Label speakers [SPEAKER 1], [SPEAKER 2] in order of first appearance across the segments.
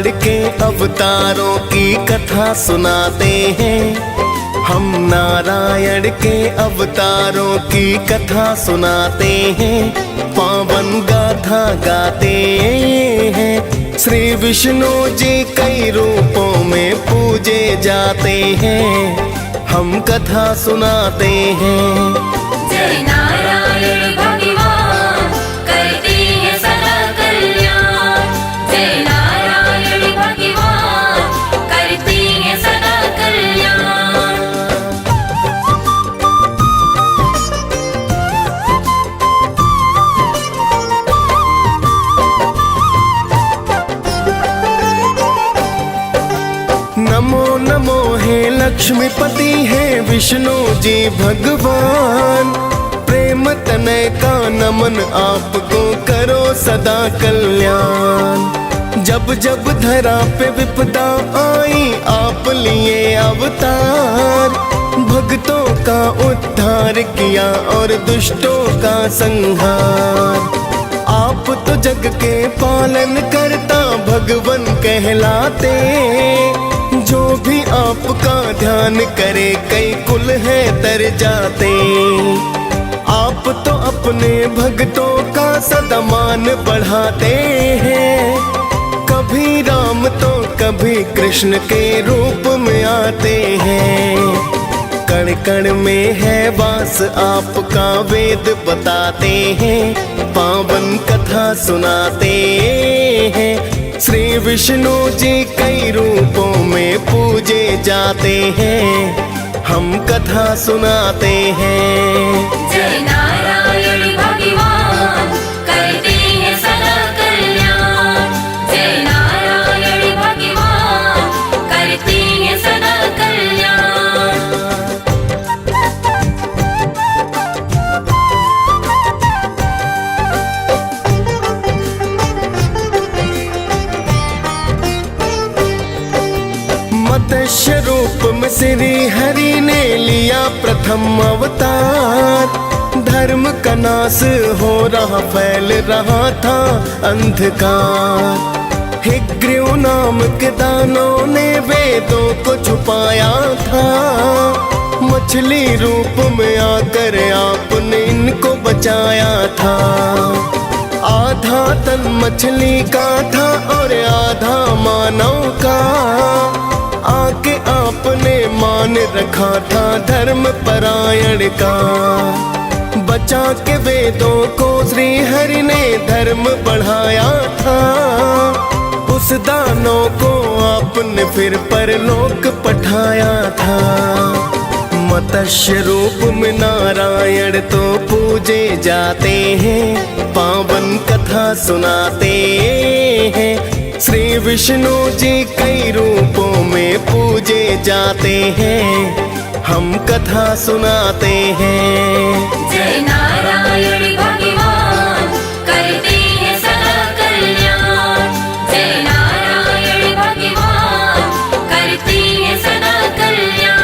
[SPEAKER 1] नारायण के अवतारों की कथा सुनाते हैं। हम नारायण के अवतारों की कथा सुनाते हैं, पावन गाथा गाते हैं। श्री विष्णु जी कई रूपों में पूजे जाते हैं, हम कथा सुनाते हैं।
[SPEAKER 2] जय नारायण भगवान करते हैं सदा कल्याण। जय नारायण भगवान करते हैं सदा कल्याण।
[SPEAKER 1] नमो नमो हे लक्ष्मीपति है विष्णु जी भगवान। प्रेम तनय का नमन आपको करो सदा कल्याण। जब जब धरा पे विपदा आई आप लिए अवतार। भक्तों का उद्धार किया और दुष्टों का संहार। आप तो जग के पालन करता भगवन कहलाते। जो भी आपका ध्यान करे कई कुल है तर जाते। आप तो अपने भक्तों का सदा मान बढ़ाते हैं। कभी राम तो कभी कृष्ण के रूप में आते हैं। कण कण में है वास आपका वेद बताते हैं, पावन कथा सुनाते हैं। श्री विष्णु जी कई रूपों में पूजे जाते हैं, हम कथा सुनाते हैं।
[SPEAKER 2] जय नारायण भगवान करते हैं सदा कल्याण। जय नारायण भगवान करते हैं सदा कल्याण।
[SPEAKER 1] मत्स्य रूप में श्री हरि ने लिया प्रथम अवतार। धर्म का नाश हो रहा फैल रहा था अंधकार। हिग्रीव नाम के दानों ने वेदों को छुपाया था। मछली रूप में आकर आपने इनको बचाया था। आधा तन मछली का था और आधा मानव का। आके आपने मान रखा था धर्म परायण का। बचा के वेदों को श्री हरि ने धर्म बढ़ाया था। उस दानों को आपने फिर परलोक पठाया था। मत्स्य रूप में नारायण तो पूजे जाते हैं, पावन कथा सुनाते हैं। श्री विष्णु जी कई रूपों में पूजे जाते हैं, हम कथा सुनाते हैं।
[SPEAKER 2] जय नारायण भगवान करते हैं सदा कल्याण। जय नारायण भगवान करते हैं सदा कल्याण।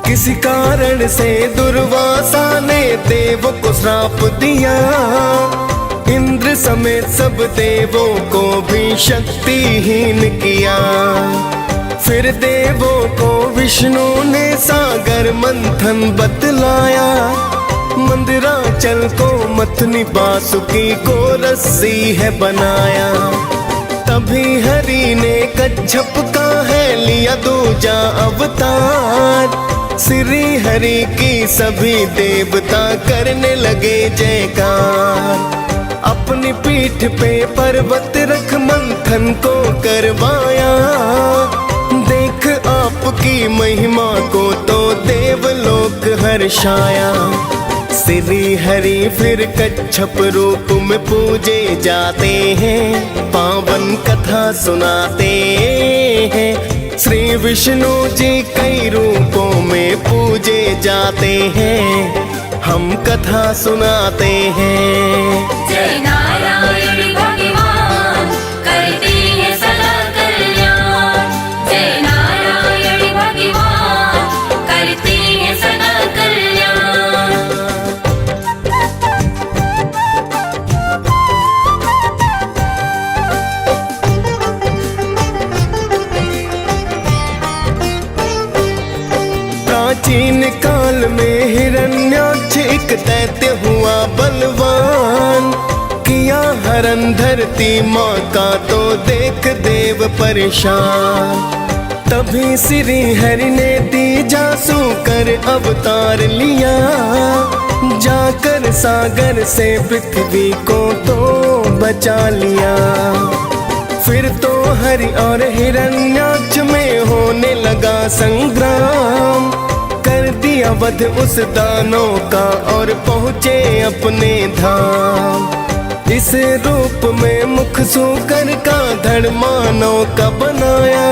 [SPEAKER 1] किसी कारण से दुर्वासा ने देव को श्राप दिया। इंद्र समेत सब देवों को भी शक्तिहीन किया। फिर देवों को विष्णु ने सागर मंथन बतलाया। मंदिराचल को मथनी बासुकी को रस्सी है बनाया। तभी हरि ने कच्छप का है लिया दूजा अवतार। श्री हरि की सभी देवता करने लगे जयकार। अपनी पीठ पे पर्वत रख मंथन को करवाया। देख आपकी महिमा को तो देवलोक हर्षाया। श्री हरि फिर कच्छप रूप में पूजे जाते हैं, पावन कथा सुनाते हैं। श्री विष्णु जी कई रूपों में पूजे जाते हैं, हम कथा सुनाते हैं।
[SPEAKER 2] जय नारायण भगवान करते हैं सदा कल्याण। जय नारायण
[SPEAKER 1] प्राचीन काल में हिरण्याक्ष एक दैत्य हुआ बलवान, किया हरण धरती माँ का तो देख देव परेशान। तभी श्री हरि ने तीजासु कर अवतार लिया, जाकर सागर से पृथ्वी को तो बचा लिया। फिर तो हरि और हिरण्याक्ष में होने लगा संग्राम, कर दिया वध उस दानव का और पहुँचे अपने धाम। इस रूप में मुख सूकर का धड़ मानव का बनाया,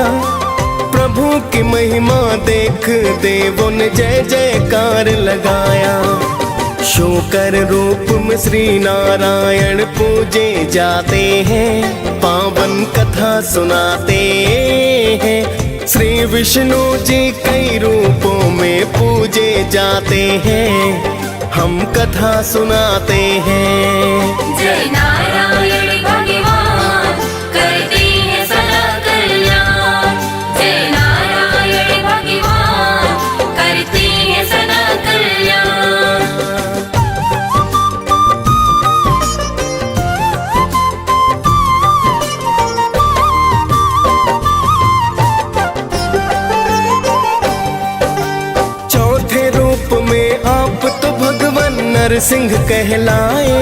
[SPEAKER 1] प्रभु की महिमा देख देवों ने जय जयकार लगाया। शूकर रूप में श्री नारायण पूजे जाते हैं, पावन कथा सुनाते हैं। श्री विष्णु जी कई रूपों में पूजे जाते हैं, हम कथा सुनाते हैं।
[SPEAKER 2] जय नारायण भगवान करते हैं सदा कल्याण। जय नारायण भगवान करते हैं सदा कल्याण।
[SPEAKER 1] चौथे रूप में आप तो भगवान नरसिंह कहलाए,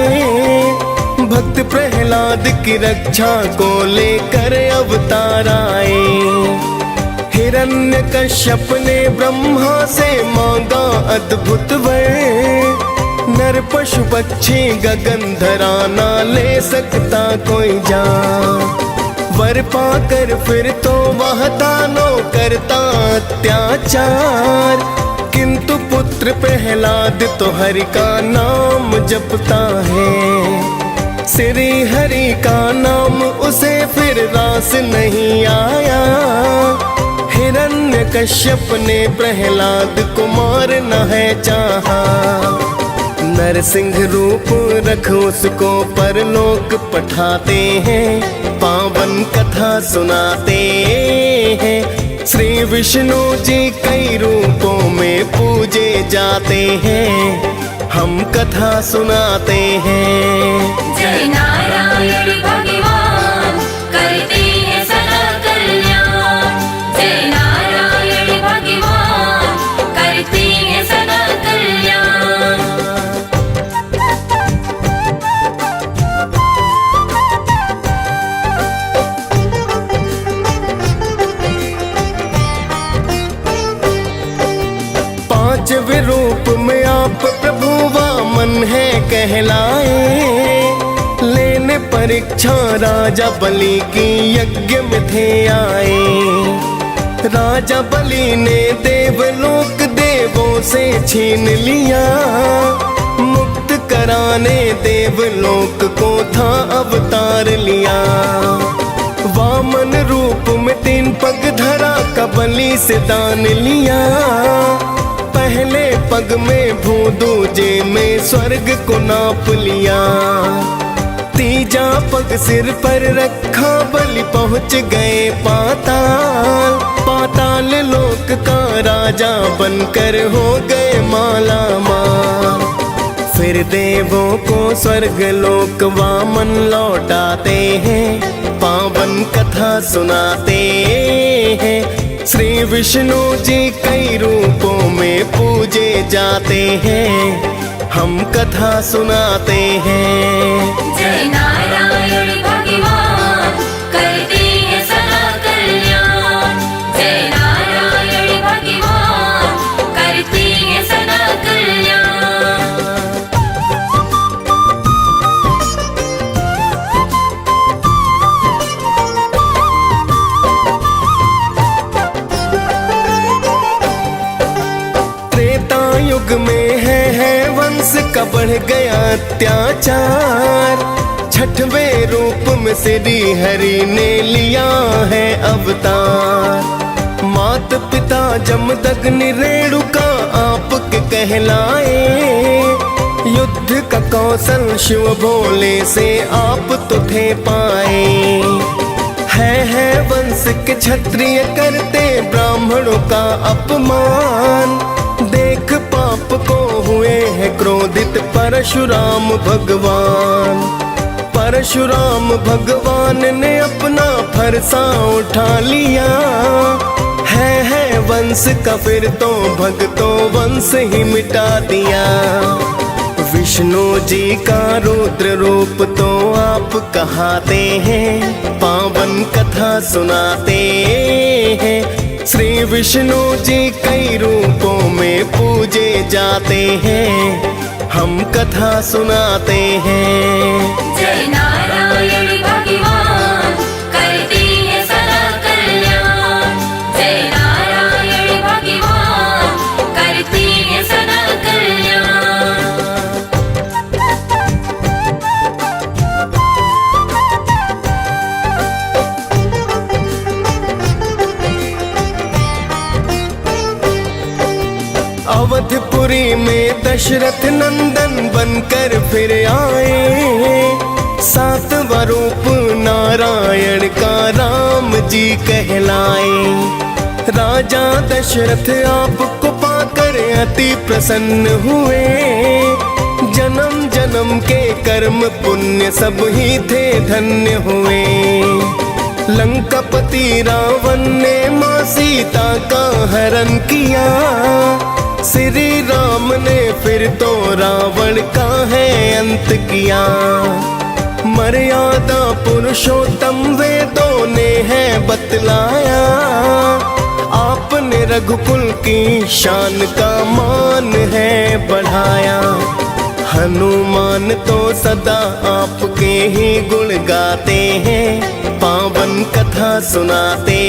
[SPEAKER 1] भक्त प्रहलाद की रक्षा को लेकर अवतार आए। हिरण्यकश्यप ने ब्रह्मा से मांगा अद्भुत वर, नर पशु पक्षी गगन धरा ना ले सकता कोई जान। वर पाकर फिर तो वह दानों करता अत्याचार, किंतु पुत्र प्रहलाद तो हरि का नाम जपता है। श्री हरि का नाम उसे फिर रास नहीं आया, हिरण्यकश्यप ने प्रहलाद को मारना है चाहा। नरसिंह रूप रख उसको परलोक पठाते हैं, पावन कथा सुनाते हैं। श्री विष्णु जी कई रूपों में पूजे जाते हैं, हम कथा सुनाते हैं।
[SPEAKER 2] जय नारायण भगवान करते हैं सदा कल्याण। जय नारायण भगवान करते हैं सदा कल्याण।
[SPEAKER 1] पांचवें रूप में आप प्रभु वामन है कहलाए, लेने परीक्षा राजा बलि की यज्ञ में थे आए। राजा बलि ने देवलोक देवों से छीन लिया, मुक्त कराने देवलोक को था अवतार लिया। वामन रूप में 3 पग धरा का बलि से दान लिया, पहले पग में भू दूजे में स्वर्ग को नाप लिया। तीजा पग सिर पर रखा बलि पहुँच गए पाताल, पाताल लोक का राजा बनकर हो गए माला माल। फिर देवों को स्वर्ग लोक वामन लौटाते हैं, पावन कथा सुनाते हैं। श्री विष्णु जी कई रूपों में पूजे जाते हैं, हम कथा सुनाते हैं।
[SPEAKER 2] जय नारायण भगवान करते हैं सदा कल्याण। जय नारायण भगवान करते हैं सदा कल्याण।
[SPEAKER 1] युग में है वंश का बढ़ गया अत्याचार, छठवें रूप में श्री हरि ने लिया है अवतार। मात पिता जमदग्नि रेणुका आपके कहलाए, युद्ध का कौशल शिव भोले से आप तो थे पाए। है वंश के क्षत्रिय करते ब्राह्मणों का अपमान, पाप को हुए हैं क्रोधित परशुराम भगवान। परशुराम भगवान ने अपना फरसा उठा लिया। है वंश का फिर तो भक्तों वंश ही मिटा दिया। विष्णु जी का रुद्र रूप तो आप कहाते हैं, पावन कथा सुनाते हैं। श्री विष्णु जी कई रूपों में पूजे जाते हैं, हम कथा सुनाते हैं।
[SPEAKER 2] जय नारायण भगवान करते हैं सदा कल्याण। जय नारायण भगवान करते हैं सदा कल्याण।
[SPEAKER 1] अवधपुरी में दशरथ नंदन बनकर फिर आए। सातवां रूप नारायण का राम जी कहलाए। राजा दशरथ आपको पाकर अति प्रसन्न हुए। जन्म जन्म के कर्म पुण्य सब ही थे धन्य हुए। लंकापति रावण ने मां सीता का हरण किया। श्री राम ने फिर तो रावण का है अंत किया। मर्यादा पुरुषोत्तम वेदों ने है बतलाया। आपने रघुकुल की शान का मान है बढ़ाया। हनुमान तो सदा आपके ही गुण गाते हैं, पावन कथा सुनाते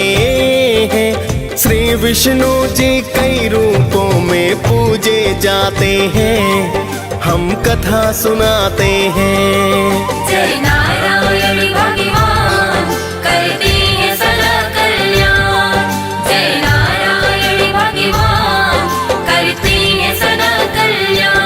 [SPEAKER 1] हैं। श्री विष्णु जी कई रूपों में पूजे जाते हैं, हम कथा सुनाते हैं।
[SPEAKER 2] जय नारायण भगवान करते हैं सदा कल्याण। जय नारायण भगवान करते हैं सदा कल्याण।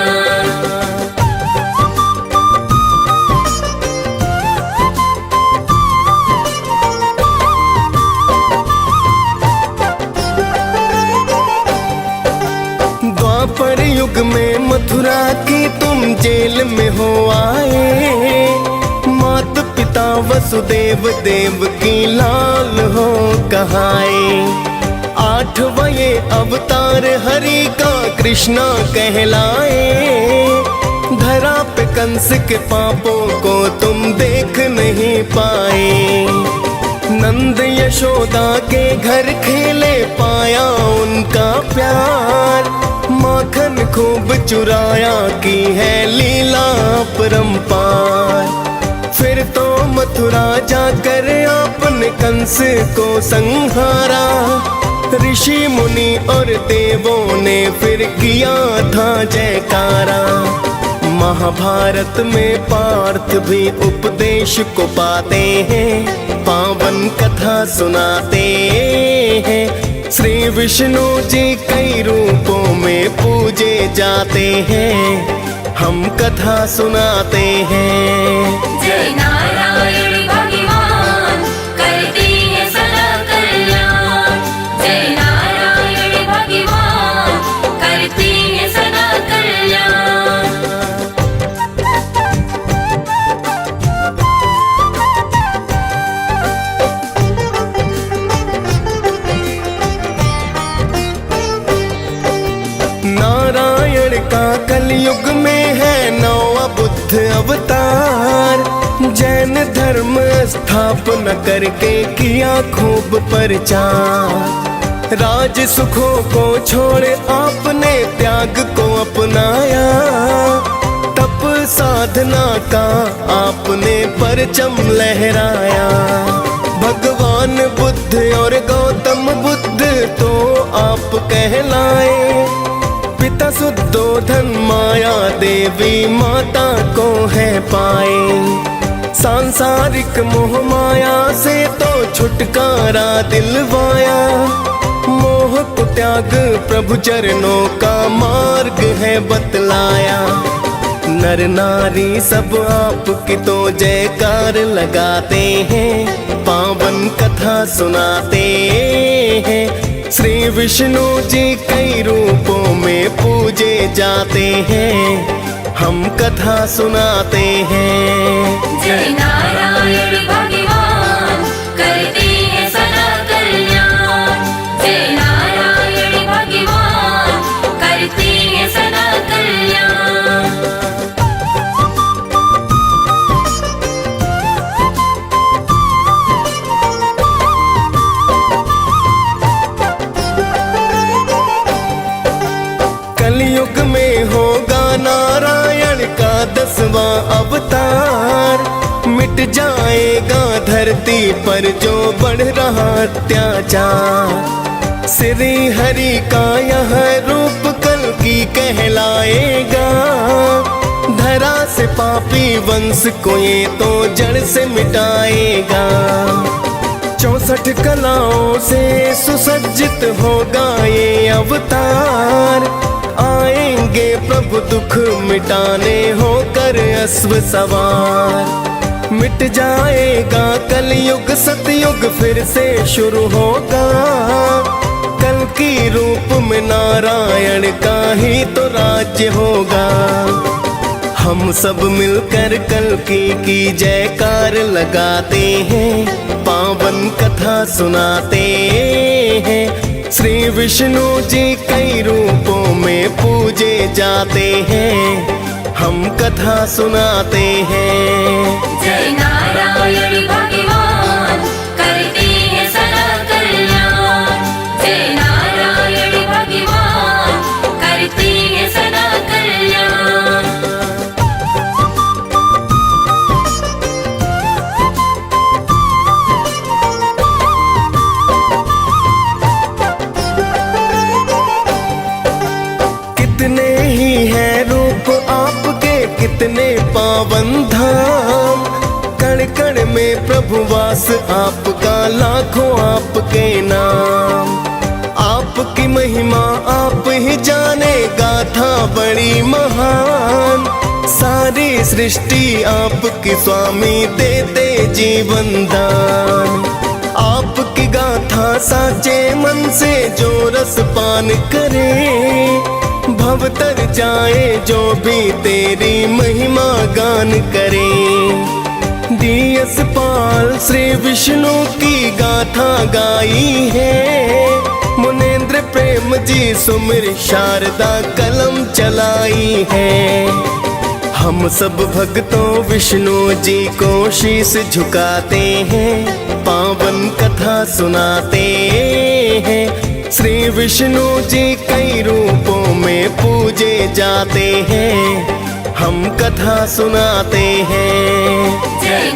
[SPEAKER 1] द्वापर युग में मथुरा की तुम जेल में हो आए। मात पिता वसुदेव देव की लाल हो कहाए। 8वां ये अवतार हरि का कृष्णा कहलाए। धरा पे कंस के पापों को तुम देख नहीं पाए। नंद यशोदा के घर खेले पाया उनका प्यार। माखन खूब चुराया की है लीला परंपार। फिर तो मथुरा जाकर आपने कंस को संहारा। ऋषि मुनि और देवों ने फिर किया था जयकारा। महाभारत में पार्थ भी उपदेश को पाते हैं, पावन कथा सुनाते हैं। श्री विष्णु जी कई रूपों में पूजे जाते हैं, हम कथा सुनाते हैं।
[SPEAKER 2] जय नारायण भगवान करते हैं सदा कल्याण। जय नारायण भगवान करते हैं सदा कल्याण।
[SPEAKER 1] नारायण का कलयुग में है 9वां बुद्ध अवतार। जैन धर्म स्थापना करके किया खूब प्रचार। राज सुखों को छोड़ आपने त्याग को अपनाया। तप साधना का आपने परचम लहराया। भगवान बुद्ध और गौतम बुद्ध तो आप कहलाए। पिता सुद्धोधन माया देवी माता को है पाए। सांसारिक मोह माया से तो छुटकारा दिलवाया। मोह को त्याग प्रभु चरणों का मार्ग है बतलाया। नर नारी सब आपकी तो जयकार लगाते हैं, पावन कथा सुनाते हैं। श्री विष्णु जी कई रूपों में पूजे जाते हैं, हम कथा सुनाते हैं।
[SPEAKER 2] जय नारायण भगवान करते हैं सदा कल्याण। जय नारायण भगवान करते हैं सदा कल्याण।
[SPEAKER 1] कलयुग में होगा नारायण का 10वां अवतार, मिट जाएगा धरती पर जो बढ़ रहा अत्याचार। श्री हरि का यह रूप कल्कि कहलाएगा, धरा से पापी वंश को ये तो जड़ से मिटाएगा। 64 कलाओं से सुसज्जित होगा ये अवतार, आएंगे प्रभु दुख मिटाने होकर अश्व सवार। मिट जाएगा कलयुग सतयुग फिर से शुरू होगा, कल की रूप में नारायण का ही तो राज्य होगा। हम सब मिलकर कल्कि की जयकार लगाते हैं, पावन कथा सुनाते हैं। श्री विष्णु जी कई रूपों में पूजे जाते हैं, हम कथा सुनाते हैं।
[SPEAKER 2] जय नारायण भगवान करते हैं सदा कल्याण। जय नारायण भगवान करते हैं सदा कल्याण।
[SPEAKER 1] कितने ही हैं रूप आपके, कितने पावन धाम, कण कण में प्रभु वास आपका, लाखों आपके नाम। आपकी महिमा आप ही जाने, गाथा बड़ी महान, सारी सृष्टि आपकी स्वामी देते जीवन दान। आपकी गाथा साचे मन से जो रस पान करे, भवतर जाए जो भी तेरी महिमा गान करे। डीएस पाल श्री विष्णु की गाथा गाई है, मुनेन्द्र प्रेम जी सुमिर शारदा कलम चलाई है। हम सब भक्तों विष्णु जी को शीश झुकाते हैं, पावन कथा सुनाते हैं। श्री विष्णु जी कई रूपों में पूजे जाते हैं, हम कथा सुनाते हैं।
[SPEAKER 2] जय